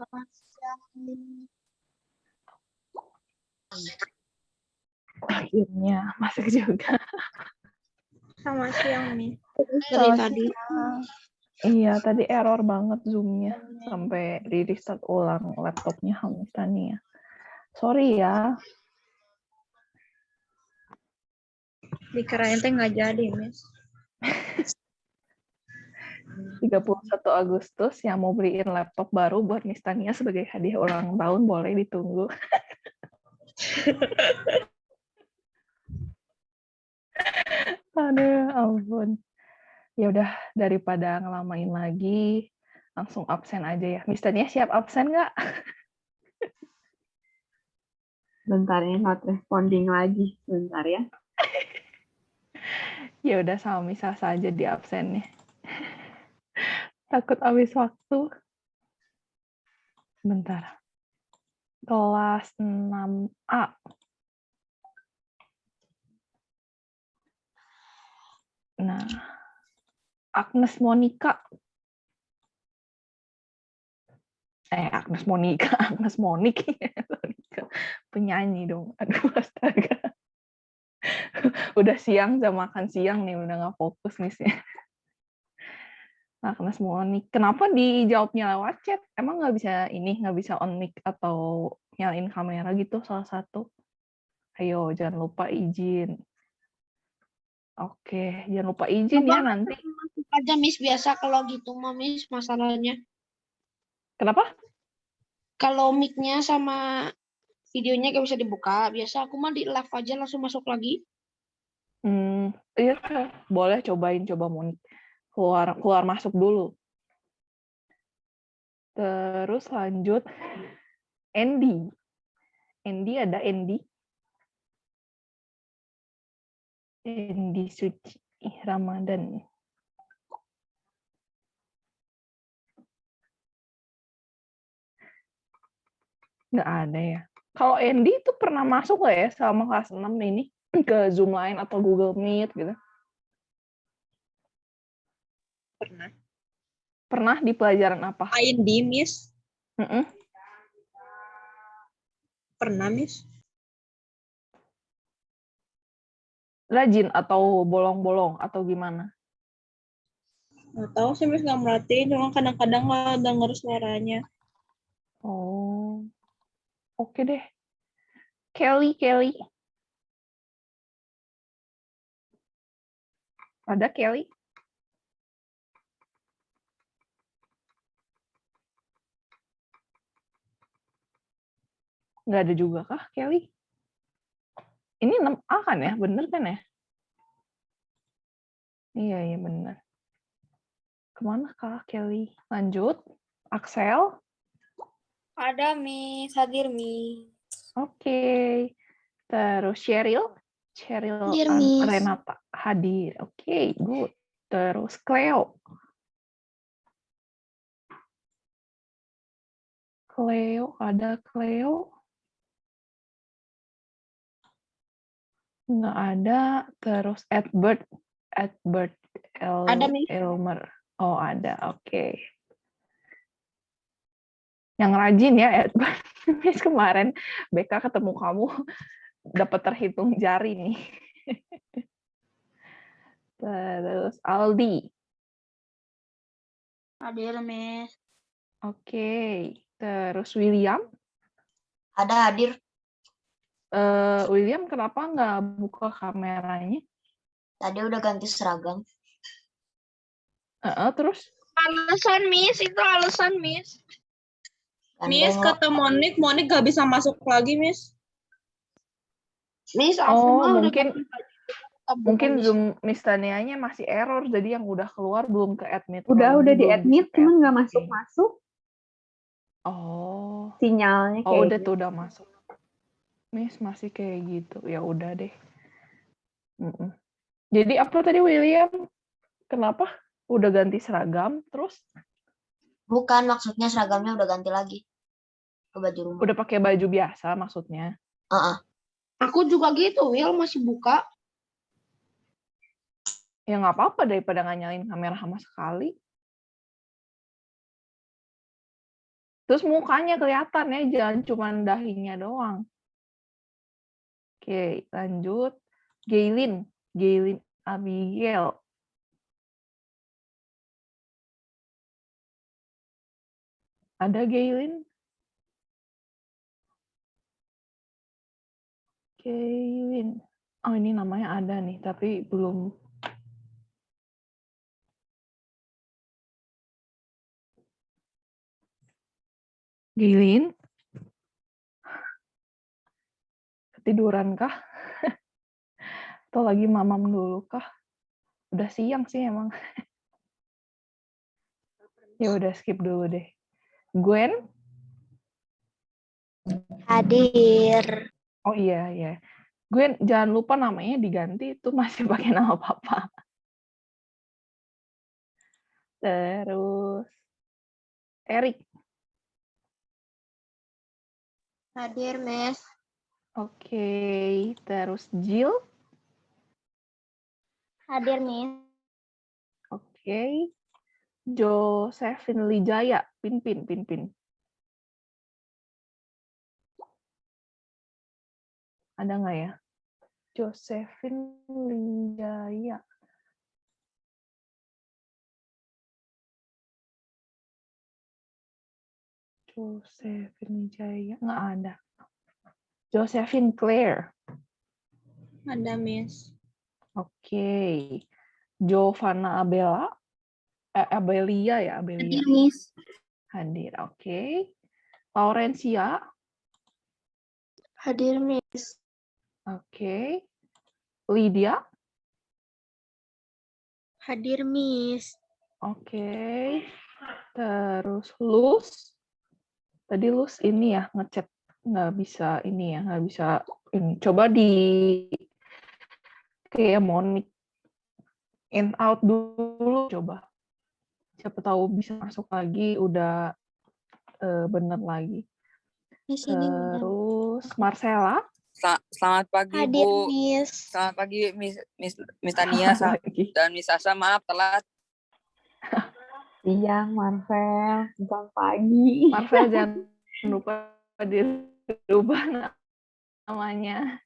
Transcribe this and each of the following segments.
Selamat siang. Akhirnya masuk juga. Selamat siang, Mi. Dari Selamat tadi. siang. Iya, tadi error banget Zoom-nya. Sampai di-restart ulang laptopnya Hamistania. Sorry ya. Dikirain teh nggak jadi, Miss. 31 Agustus yang mau beliin laptop baru buat Mistania sebagai hadiah ulang tahun boleh ditunggu. Aduh, ampun. Ya udah, daripada ngelamain lagi, langsung absen aja ya. Mistania siap absen nggak? Bentar ya, not responding lagi. Bentar ya. Ya udah, sama Misa saja di absennya. Takut habis waktu. Bentar. Kelas 6A. Nah, Agnes Monica. Agnes Monica. Agnes Monik. Penyanyi dong. Aduh, astaga. Udah siang, jam makan siang nih. Udah nggak fokus nih sih. Agnes Monik. Kenapa dijawabnya lewat chat? Emang nggak bisa nggak bisa on mic atau nyalain kamera gitu salah satu? Ayo, jangan lupa izin. Oke, jangan lupa izin ya nanti. Masuk aja, Miss. Biasa kalau gitu mah, Miss, masalahnya. Kenapa? Kalau mic-nya sama videonya gak bisa dibuka. Biasa aku mah di live aja langsung masuk lagi. Iya, boleh coba Monik. Keluar masuk dulu. Terus lanjut Andy. Andy ada Andy. Andy Suci Ramadan. Nggak ada ya. Kalau Andy itu pernah masuk nggak ya sama kelas 6 ini ke Zoom lain atau Google Meet gitu? Pernah. Pernah di pelajaran apa? Di Miss. Mm-mm. Pernah, Miss. Rajin atau bolong-bolong atau gimana? Nggak tahu sih, Miss, nggak merhatiin. Cuma kadang-kadang nggak denger suaranya. Oh, oke deh. Kelly. Ada Kelly? Nggak ada juga kah Kelly? Ini 6A kan ya? Bener kan ya? Iya bener. Kemana kah Kelly? Lanjut. Axel. Ada, Miss. Hadir, Miss. Oke. Terus Cheryl Hadir, Miss. Renata hadir. Oke, good. Terus Cleo. Ada Cleo? Nggak ada. Terus Edward Ada, Miss. Elmer. Oh, ada. Oke. Yang rajin ya, Edward. Miss kemarin BK ketemu kamu dapat terhitung jari nih. Terus Aldi. Hadir, Miss. Oke. Terus William. Ada, hadir. William kenapa nggak buka kameranya? Tadi udah ganti seragam. Terus? Alasan, Miss. Itu alasan, Miss. Miss, kata Monik gak bisa masuk lagi, Miss. Miss, aku mah udah mungkin Zoom Mistanianya masih error, jadi yang udah keluar belum ke admit. Udah di admit, cuman nggak masuk. Oh. Sinyalnya kayak udah gitu. tuh udah masuk. Miss masih kayak gitu. Ya udah deh. Jadi apa tadi William? Kenapa? Udah ganti seragam terus? Bukan, maksudnya seragamnya udah ganti lagi ke baju rumah. Udah pakai baju biasa maksudnya? Aku juga gitu, Will, masih buka. Ya nggak apa-apa daripada nggak nyalain kamera sama sekali. Terus mukanya kelihatan ya, jangan cuma dahinya doang. Oke, lanjut. Gaylin Abigail. Ada Gaylin? Gaylin. Oh, ini namanya ada nih, tapi belum. Gaylin? Ketiduran kah? Atau lagi mamam dulu kah? Udah siang sih emang. Ya udah skip dulu deh. Gwen? Hadir. Oh iya, iya. Gwen, jangan lupa namanya diganti, itu masih pakai nama papa. Terus, Erik. Hadir, Miss. Oke, terus Jill. Hadir, Miss. Oke. Josephine Lijaya, Pinpin. Ada nggak ya? Josephine Lijaya. Josephine Lijaya, nggak ada. Josephine Claire. Ada, Miss. Oke. Giovanna Abelia ya, Abelia. Hadir, Miss. Hadir, oke. Laurencia. Hadir, Miss. Oke. Lydia. Hadir, Miss. Oke. Terus Luz. Tadi Luz ini ya ngechat nggak bisa ini ya, nggak bisa ini. Coba di kayak Monik in out dulu coba. Siapa tahu bisa masuk lagi, udah bener lagi. Di sini, Miss. Terus Marcella. Selamat pagi, Hadir, Bu. Miss. Selamat pagi, Miss Tania Lagi. dan Miss Asa. Maaf telat. Siang, Marvel. Bukan pagi. Marcel jangan lupa dirubah namanya.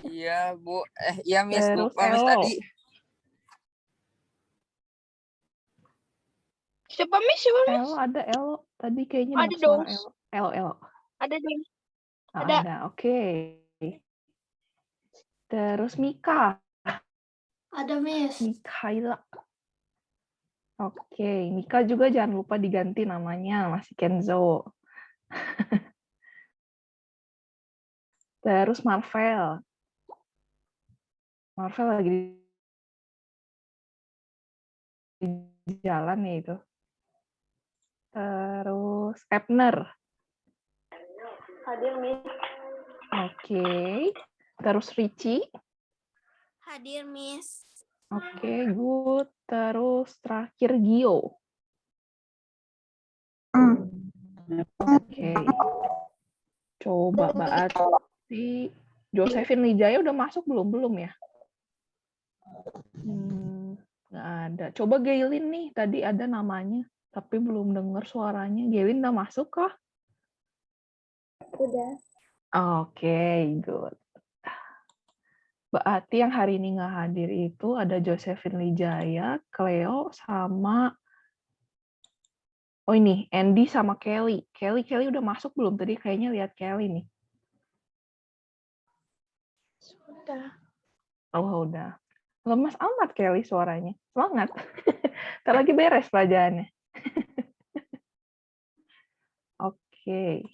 Iya, Bu. Iya, Miss. Terus Lupa, Miss, Elo. tadi. Siapa, Miss? Siapa, Miss? Elo ada Elo. Tadi kayaknya Ada dengar suara dong. Elo. Ada dong. Oh, Ada. ada. Oke. Terus Mika. Ada, Miss. Mikaela. Oke, Mika juga jangan lupa diganti namanya, masih Kenzo. Terus Marvel. Marvel lagi di jalan nih itu. Terus Ebner. Hadir, Miss. Oke. Terus Richie. Hadir, Miss. Oke, good. Terus terakhir Gio. Oke. Coba berarti Josephine Lijaya udah masuk belum ya? Nggak ada. Coba Gaylin nih, tadi ada namanya, tapi belum dengar suaranya. Gaylin udah masuk kah? Udah. Oke, good. Berarti yang hari ini nggak hadir itu ada Josephine Lijaya, Cleo, sama oh ini, Andy sama Kelly. Kelly udah masuk belum? Tadi kayaknya lihat Kelly nih. Sudah. Oh, udah. Lemas amat Kelly suaranya. Semangat. Ntar lagi beres pelajarannya. Oke.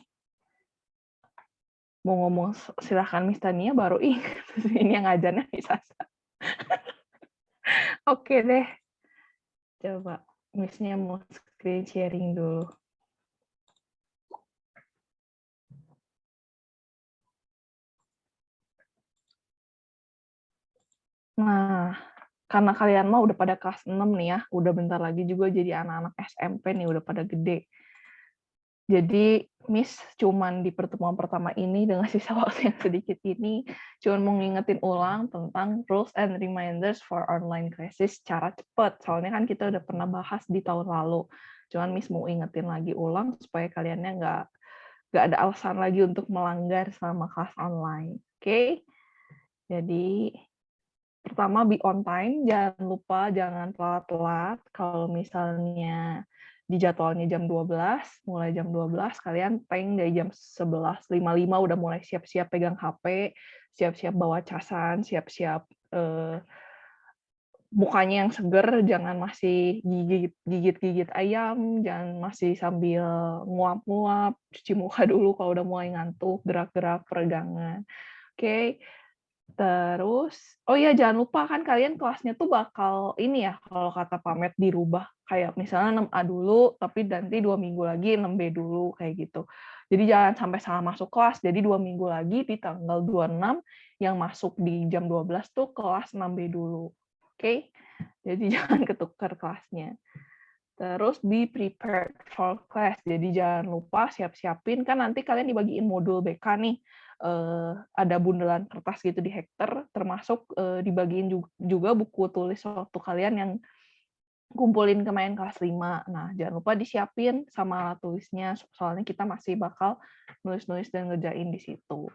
Mau ngomong silahkan Miss Tania baru ingat. Ini yang ngajarnya Miss Asa. Oke deh. Coba Miss-nya mau screen sharing dulu. Nah, karena kalian mah udah pada kelas 6 nih ya, udah bentar lagi juga jadi anak-anak SMP nih, udah pada gede. Jadi, Miss cuman di pertemuan pertama ini dengan sisa waktu yang sedikit ini, cuman mau ngingetin ulang tentang rules and reminders for online classes secara cepat. Soalnya kan kita udah pernah bahas di tahun lalu. Cuman Miss mau ingetin lagi ulang supaya kaliannya nggak ada alasan lagi untuk melanggar selama kelas online. Oke? Jadi pertama be on time, jangan lupa jangan telat-telat. Kalau misalnya di jadwalnya jam 12, mulai jam 12 kalian tank dari jam 11.55 udah mulai siap-siap pegang HP, siap-siap bawa casan, siap-siap mukanya yang seger, jangan masih gigit ayam, jangan masih sambil nguap-nguap, cuci muka dulu kalau udah mulai ngantuk, gerak-gerak peregangan. Oke. Terus, oh iya jangan lupa kan kalian kelasnya tuh bakal ini ya, kalau kata Pamet dirubah. Kayak misalnya 6A dulu, tapi nanti 2 minggu lagi 6B dulu, kayak gitu. Jadi jangan sampai salah masuk kelas. Jadi 2 minggu lagi di tanggal 26, yang masuk di jam 12 tuh kelas 6B dulu. Oke? Jadi jangan ketukar kelasnya. Terus be prepared for class. Jadi jangan lupa siap-siapin, kan nanti kalian dibagiin modul BK nih. Ada bundelan kertas gitu di Hektar, termasuk dibagiin juga buku tulis waktu kalian yang kumpulin kemarin kelas 5. Nah, jangan lupa disiapin sama alat tulisnya, soalnya kita masih bakal nulis-nulis dan ngerjain di situ.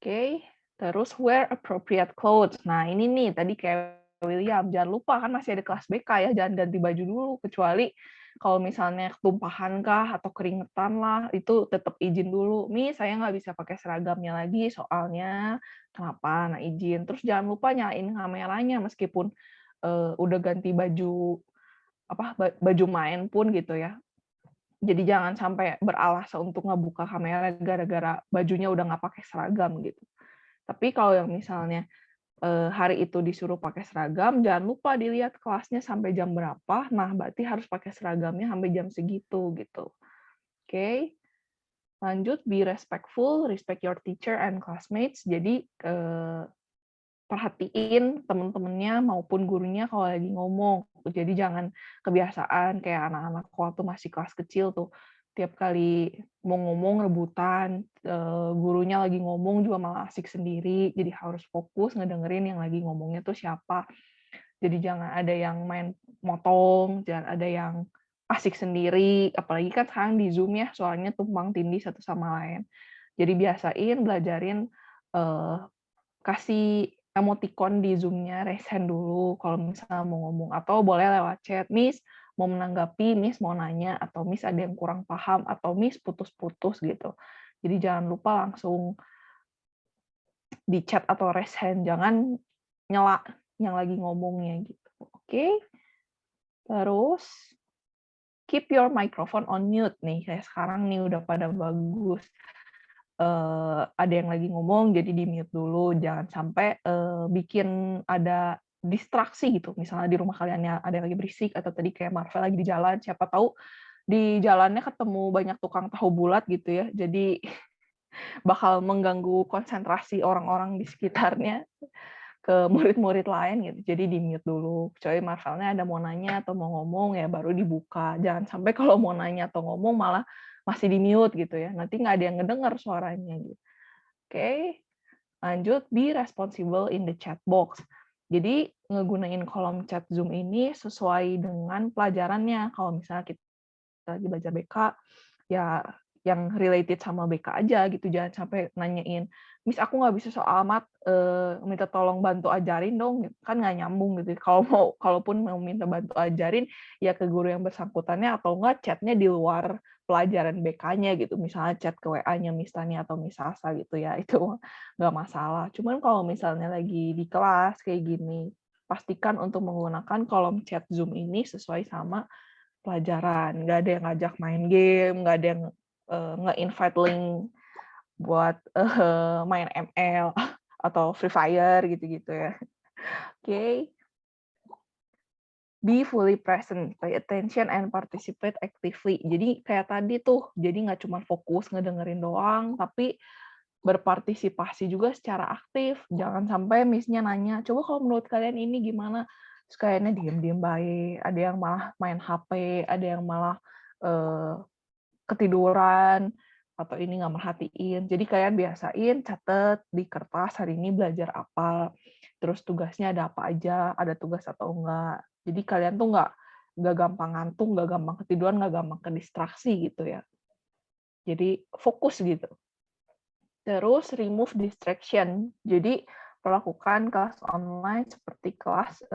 Oke, terus wear appropriate clothes. Nah, ini nih, tadi kayak William, jangan lupa kan masih ada kelas BK ya, jangan ganti baju dulu, kecuali kalau misalnya ketumpahan kah atau keringetan lah, itu tetap izin dulu. Saya nggak bisa pakai seragamnya lagi, soalnya kenapa? Nah, izin. Terus jangan lupa nyalain kameranya, meskipun udah ganti baju baju main pun gitu ya. Jadi jangan sampai beralasan untuk ngebuka kamera gara-gara bajunya udah nggak pakai seragam gitu. Tapi kalau yang misalnya hari itu disuruh pakai seragam, jangan lupa dilihat kelasnya sampai jam berapa. Nah, berarti harus pakai seragamnya sampai jam segitu gitu. Oke. Lanjut, be respectful, respect your teacher and classmates. Jadi perhatiin teman-temannya maupun gurunya kalau lagi ngomong. Jadi jangan kebiasaan kayak anak-anak waktu masih kelas kecil tuh, tiap kali mau ngomong rebutan, gurunya lagi ngomong juga malah asik sendiri, jadi harus fokus ngedengerin yang lagi ngomongnya tuh siapa. Jadi jangan ada yang main motong, jangan ada yang asik sendiri, apalagi kan sekarang di Zoom ya, soalnya tumpang tindih satu sama lain. Jadi biasain belajarin kasih emoticon di Zoom-nya, raise hand dulu kalau misalnya mau ngomong, atau boleh lewat chat, Miss mau menanggapi, Miss mau nanya, atau Miss ada yang kurang paham, atau Miss putus-putus gitu. Jadi jangan lupa langsung di chat atau raise hand, jangan nyela yang lagi ngomongnya gitu. Oke. Terus keep your microphone on mute nih, kayak sekarang nih udah pada bagus. Ada yang lagi ngomong jadi di mute dulu, jangan sampai bikin ada distraksi gitu. Misalnya di rumah kalian ada yang lagi berisik, atau tadi kayak Marvel lagi di jalan, siapa tahu di jalannya ketemu banyak tukang tahu bulat gitu ya, jadi bakal mengganggu konsentrasi orang-orang di sekitarnya ke murid-murid lain gitu. Jadi di mute dulu, kecuali Marvelnya ada mau nanya atau mau ngomong ya baru dibuka. Jangan sampai kalau mau nanya atau ngomong malah masih di mute gitu ya, nanti nggak ada yang ngedengar suaranya gitu. Oke, lanjut, be responsible in the chat box. Jadi ngegunain kolom chat Zoom ini sesuai dengan pelajarannya. Kalau misalnya kita lagi belajar BK, ya yang related sama BK aja gitu, jangan sampai nanyain, Miss aku nggak bisa soal mat, minta tolong bantu ajarin dong, kan nggak nyambung gitu. Kalaupun mau minta bantu ajarin, ya ke guru yang bersangkutannya, atau nggak chatnya di luar pelajaran BK-nya gitu, misalnya chat ke WA-nya Miss Tani atau Miss Sasa gitu ya, itu nggak masalah. Cuman kalau misalnya lagi di kelas kayak gini, pastikan untuk menggunakan kolom chat Zoom ini sesuai sama pelajaran. Nggak ada yang ngajak main game, nggak ada yang nge-invite link buat main ML atau Free Fire gitu-gitu ya. Oke. Be fully present, pay attention and participate actively. Jadi kayak tadi tuh, jadi nggak cuma fokus ngedengerin doang, tapi berpartisipasi juga secara aktif. Jangan sampai miss-nya nanya, coba kalau menurut kalian ini gimana? Terus kayaknya diem-diem baik, ada yang malah main HP, ada yang malah ketiduran, atau ini nggak merhatiin. Jadi kalian biasain catat di kertas hari ini belajar apa, terus tugasnya ada apa aja, ada tugas atau enggak. Jadi kalian tuh nggak nggak gampang ngantuk, nggak gampang ketiduran, nggak gampang ke distraksi gitu ya. Jadi fokus gitu. Terus remove distraction. Jadi perlakukan kelas online seperti kelas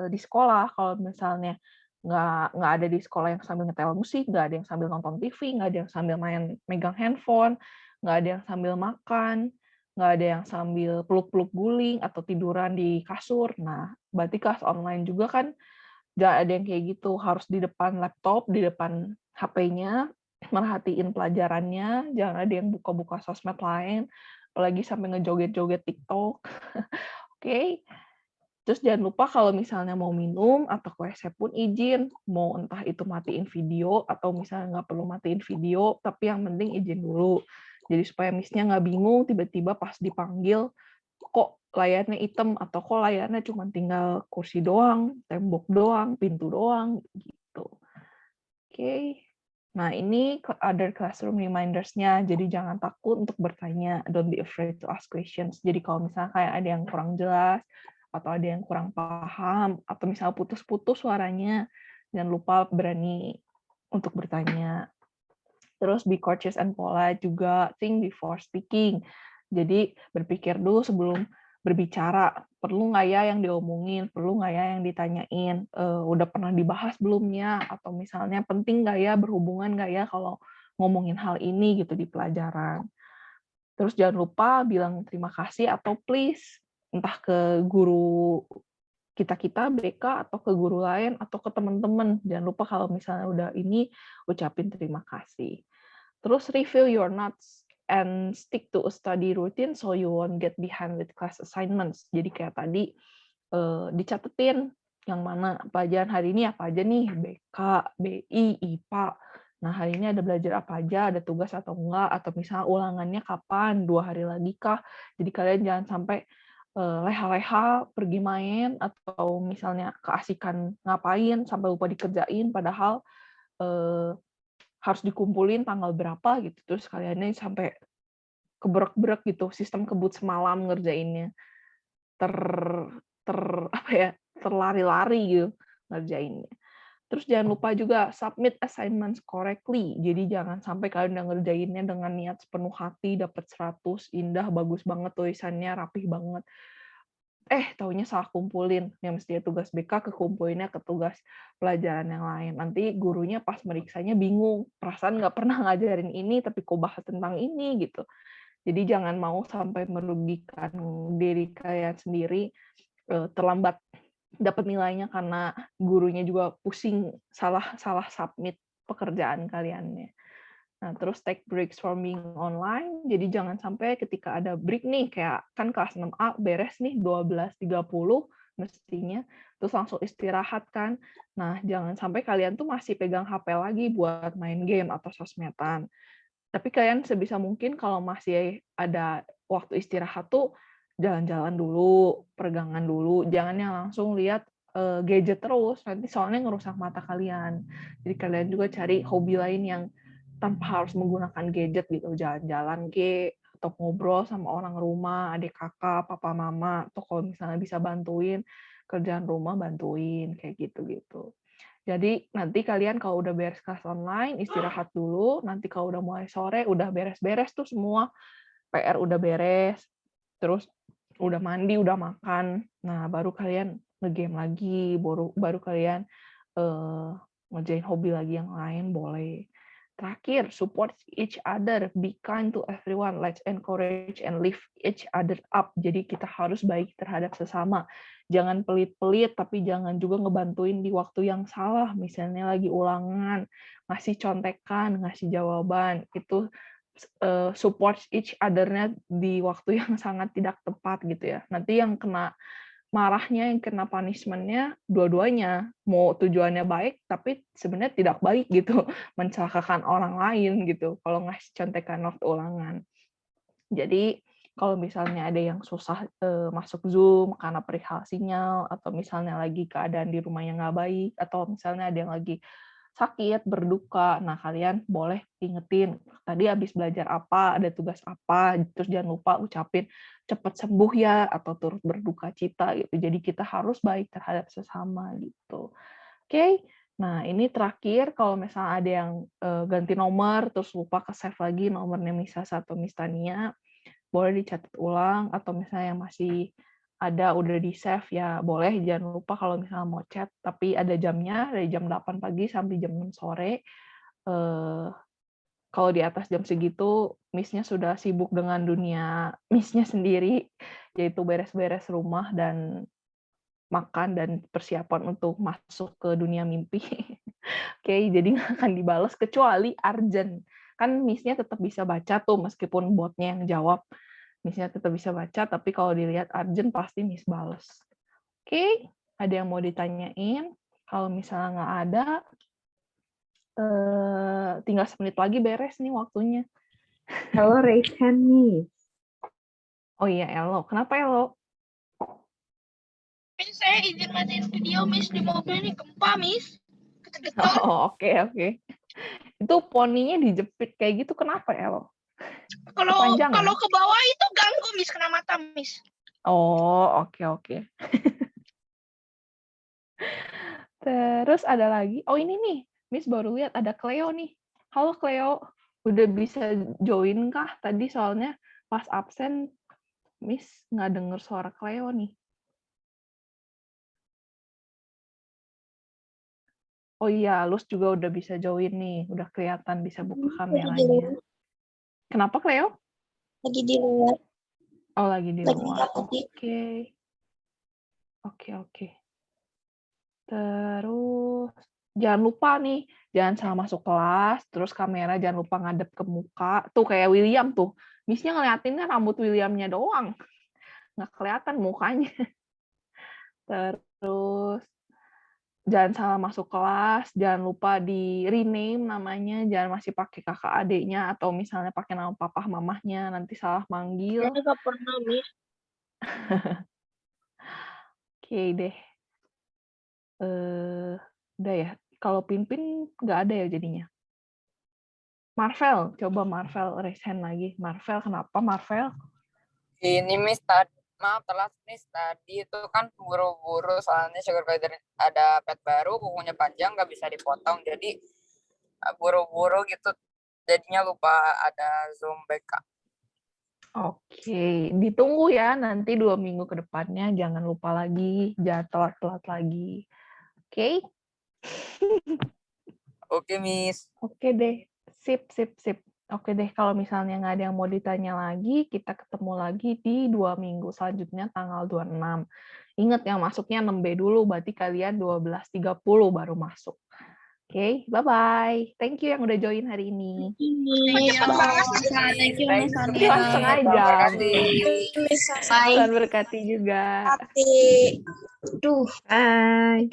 di sekolah. Kalau misalnya nggak ada di sekolah yang sambil nyetel musik, nggak ada yang sambil nonton TV, nggak ada yang sambil megang handphone, nggak ada yang sambil makan, nggak ada yang sambil peluk-peluk guling atau tiduran di kasur. Nah, berarti kelas online juga kan nggak ada yang kayak gitu. Harus di depan laptop, di depan HP-nya, merhatiin pelajarannya, jangan ada yang buka-buka sosmed lain, apalagi sampai ngejoget-joget TikTok. Oke. Terus jangan lupa kalau misalnya mau minum atau ke WC pun izin, mau entah itu matiin video atau misalnya nggak perlu matiin video, tapi yang penting izin dulu. Jadi supaya miss-nya nggak bingung tiba-tiba pas dipanggil, kok layarnya hitam atau kok layarnya cuma tinggal kursi doang, tembok doang, pintu doang, gitu. Oke. Nah, ini other classroom reminders-nya. Jadi jangan takut untuk bertanya. Don't be afraid to ask questions. Jadi kalau misalnya kayak ada yang kurang jelas, atau ada yang kurang paham, atau misalnya putus-putus suaranya, jangan lupa berani untuk bertanya. Terus be courteous and polite juga. Think before speaking. Jadi berpikir dulu sebelum berbicara, perlu nggak ya yang diomongin, perlu nggak ya yang ditanyain, udah pernah dibahas belumnya, atau misalnya penting nggak ya, berhubungan nggak ya kalau ngomongin hal ini gitu di pelajaran. Terus jangan lupa bilang terima kasih atau please, entah ke guru kita BK atau ke guru lain atau ke teman-teman. Jangan lupa kalau misalnya udah ini, ucapin terima kasih. Terus review your notes and stick to a study routine so you won't get behind with class assignments. Jadi kayak tadi dicatetin yang mana pelajaran hari ini apa aja nih, BK, BI, IPA. Nah, hari ini ada belajar apa aja, ada tugas atau enggak, atau misalnya ulangannya kapan, 2 hari lagi kah. Jadi kalian jangan sampai leha-leha pergi main, atau misalnya keasikan ngapain sampai lupa dikerjain, padahal harus dikumpulin tanggal berapa gitu, terus kaliannya sampai kebrek-brek gitu, sistem kebut semalam ngerjainnya, terlari-lari gitu ngerjainnya. Terus jangan lupa juga submit assignments correctly. Jadi jangan sampai kalian udah ngerjainnya dengan niat sepenuh hati, dapat 100, indah, bagus banget tulisannya, rapih banget. Taunya salah kumpulin. Yang mestinya tugas BK kekumpulinnya ke tugas pelajaran yang lain. Nanti gurunya pas meriksanya bingung. Perasaan nggak pernah ngajarin ini, tapi kok bahas tentang ini gitu. Jadi jangan mau sampai merugikan diri kalian sendiri, terlambat dapat nilainya karena gurunya juga pusing salah submit pekerjaan kaliannya. Nah, terus take breaks from being online. Jadi jangan sampai ketika ada break nih, kayak kan kelas 6A beres nih 12.30 mestinya, terus langsung istirahat kan. Nah, jangan sampai kalian tuh masih pegang HP lagi buat main game atau sosmedan. Tapi kalian sebisa mungkin kalau masih ada waktu istirahat tuh jalan-jalan dulu, peregangan dulu, jangan yang langsung lihat gadget terus, nanti soalnya ngerusak mata kalian. Jadi kalian juga cari hobi lain yang tanpa harus menggunakan gadget gitu, jalan-jalan atau ngobrol sama orang rumah, adik kakak, papa mama, atau kalau misalnya bisa bantuin kerjaan rumah, bantuin, kayak gitu-gitu. Jadi nanti kalian kalau udah beres kelas online, istirahat dulu, nanti kalau udah mulai sore, udah beres-beres tuh semua, PR udah beres, terus udah mandi, udah makan, nah baru kalian nge-game lagi, baru kalian ngerjain hobi lagi yang lain, boleh. Terakhir, support each other, be kind to everyone, let's encourage and lift each other up. Jadi kita harus baik terhadap sesama. Jangan pelit-pelit, tapi jangan juga ngebantuin di waktu yang salah. Misalnya lagi ulangan, ngasih contekan, ngasih jawaban. Itu support each other-nya di waktu yang sangat tidak tepat gitu ya. Nanti yang kena marahnya, yang kena punishment-nya dua-duanya. Mau tujuannya baik, tapi sebenarnya tidak baik gitu. Mencelakakan orang lain gitu, kalau ngasih contekan waktu ulangan. Jadi, kalau misalnya ada yang susah masuk Zoom karena perihal sinyal, atau misalnya lagi keadaan di rumahnya nggak baik, atau misalnya ada yang lagi sakit, berduka, nah kalian boleh ingetin, tadi habis belajar apa, ada tugas apa, terus jangan lupa ucapin cepat sembuh ya, atau turut berduka cita gitu. Jadi kita harus baik terhadap sesama gitu. Oke, Nah, ini terakhir kalau misalnya ada yang ganti nomor, terus lupa ke-save lagi nomornya Miss Sasa atau Miss Tania, boleh dicatat ulang, atau misalnya yang masih ada udah di-save, ya boleh, jangan lupa kalau misalnya mau chat, tapi ada jamnya, dari jam 8 pagi sampai jam 6 sore. Kalau di atas jam segitu, Miss-nya sudah sibuk dengan dunia Miss-nya sendiri, yaitu beres-beres rumah dan makan dan persiapan untuk masuk ke dunia mimpi. Oke, jadi nggak akan dibalas kecuali Arjen. Kan Miss-nya tetap bisa baca tuh, meskipun botnya yang jawab. Miss-nya tetap bisa baca, tapi kalau dilihat Arjen pasti Miss balas. Oke, ada yang mau ditanyain? Kalau misalnya nggak ada, tinggal 1 menit lagi beres nih waktunya. Halo, raise hand nih. Oh iya, Elo. Kenapa Elo? Miss, saya izin matiin video, Miss, di mobil ini gempa, Miss. Getar-getar. Oh, oke. Itu poninya dijepit kayak gitu, kenapa Elo? Kepanjangan? Kalau ke bawah itu ganggu, Miss, kena mata, Miss. Oh, oke. Terus ada lagi. Oh, ini nih. Miss baru lihat ada Cleo nih. Halo Cleo. Udah bisa join kah? Tadi soalnya pas absen Miss nggak denger suara Cleo nih. Oh iya, Luz juga udah bisa join nih. Udah kelihatan bisa buka kameranya. Kenapa Cleo? Lagi di luar. Oh, lagi di Lagi luar. di Oke. Terus jangan lupa nih, jangan salah masuk kelas, terus kamera jangan lupa ngadep ke muka. Tuh kayak William tuh. Miss-nya ngeliatinnya rambut William-nya doang. Nggak kelihatan mukanya. Terus jangan salah masuk kelas, jangan lupa di rename namanya, jangan masih pakai kakak adiknya atau misalnya pakai nama papa mamahnya, nanti salah manggil. Saya nggak pernah, Miss. Oke deh. Udah ya. Kalau Pinpin nggak ada ya jadinya. Marvel, coba Marvel raise hand lagi. Marvel, kenapa Marvel? Ini Miss maaf telat Miss, tadi itu kan buru-buru soalnya Sugar Glider ada pet baru, kukunya panjang nggak bisa dipotong, jadi buru-buru gitu, jadinya lupa ada Zoom backup. Oke, ditunggu ya nanti 2 minggu ke depannya, jangan lupa lagi, jangan telat-telat lagi. Oke? Oke Miss. Oke deh, sip. Oke deh, kalau misalnya nggak ada yang mau ditanya lagi, kita ketemu lagi di 2 minggu selanjutnya tanggal 26. Ingat yang masuknya 6B dulu, berarti kalian 12.30 baru masuk. Oke, bye-bye. Thank you yang udah join hari ini. Cepet banget. Thank you, Miss Thank Tania. you, Langsung aja. Terima kasih. Tuhan berkati juga. Bye.